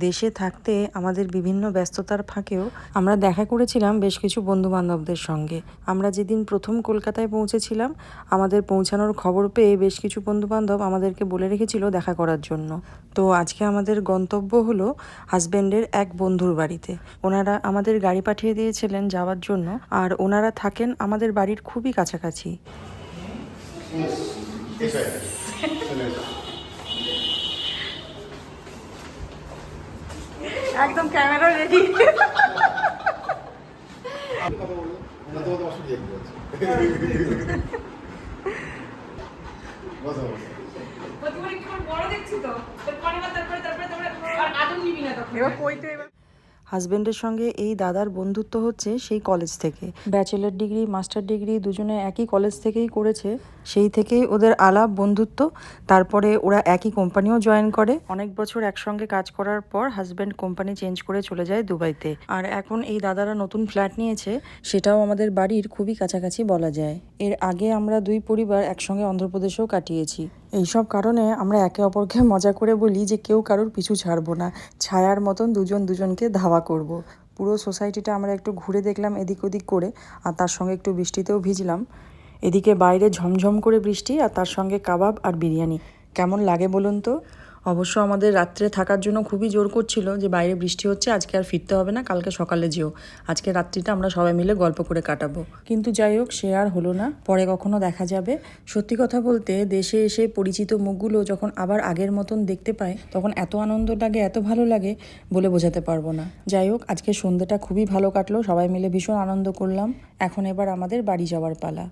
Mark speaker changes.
Speaker 1: দেশে থাকতে আমাদের বিভিন্ন ব্যস্ততার ফাঁকেও আমরা দেখা করেছিলাম বেশ কিছু বন্ধুবান্ধবদের সঙ্গে। আমরা যেদিন প্রথম কলকাতায় পৌঁছেছিলাম, আমাদের পৌঁছানোর খবর পেয়ে বেশ কিছু বন্ধুবান্ধব আমাদেরকে বলে রেখেছিল দেখা করার জন্য। তো আজকে আমাদের গন্তব্য হলো হাজব্যান্ডের এক বন্ধুর বাড়িতে। ওনারা আমাদের গাড়ি পাঠিয়ে দিয়েছিলেন যাওয়ার জন্য, আর ওনারা থাকেন আমাদের বাড়ির খুবই কাছাকাছি। একদম ক্যামেরা রেডি। হাজব্যান্ডের সঙ্গে এই দাদার বন্ধুত্ব হচ্ছে সেই কলেজ থেকে। ব্যাচেলর ডিগ্রি, মাস্টার ডিগ্রি দুজনে একই কলেজ থেকেই করেছে। সেই থেকেই ওদের আলাপ, বন্ধুত্ব। তারপরে ওরা একই কোম্পানিও জয়েন করে। অনেক বছর একসঙ্গে কাজ করার পর হাজব্যান্ড কোম্পানি চেঞ্জ করে চলে যায় দুবাইতে। আর এখন এই দাদারা নতুন ফ্ল্যাট নিয়েছে, সেটাও আমাদের বাড়ির খুবই কাছাকাছি বলা যায়। এর আগে আমরা দুই পরিবার একসঙ্গে অন্ধ্রপ্রদেশেও কাটিয়েছি। এইসব কারণে আমরা একে অপরকে মজা করে বলি যে কেউ কারোর পিছু ছাড়বো না, ছায়ার মতন দুজন দুজনকে ধাওয়া করব। পুরো সোসাইটিটা আমরা একটু ঘুরে দেখলাম এদিক ওদিক করে, আর তার সঙ্গে একটু বৃষ্টিতেও ভিজলাম। এদিকে বাইরে ঝমঝম করে বৃষ্টি, আর তার সঙ্গে কাবাব আর বিরিয়ানি। কেমন লাগে বলুন তো? অবশ্য আমাদের রাত্রে থাকার জন্য খুবই জোর করছিল যে বাইরে বৃষ্টি হচ্ছে, আজকে আর ফিরতে হবে না, কালকে সকালে যেও, আজকে রাত্রিটা আমরা সবাই মিলে গল্প করে কাটাবো। কিন্তু যাই হোক, সে আর হলো না, পরে কখনো দেখা যাবে। সত্যি কথা বলতে, দেশে এসে পরিচিত মুখগুলো যখন আবার আগের মতন দেখতে পাই, তখন এত আনন্দ লাগে, এত ভালো লাগে, বলে বোঝাতে পারবো না। যাই হোক, আজকে সন্ধ্যেটা খুবই ভালো কাটলো, সবাই মিলে ভীষণ আনন্দ করলাম। এখন এবার আমাদের বাড়ি যাওয়ার পালা।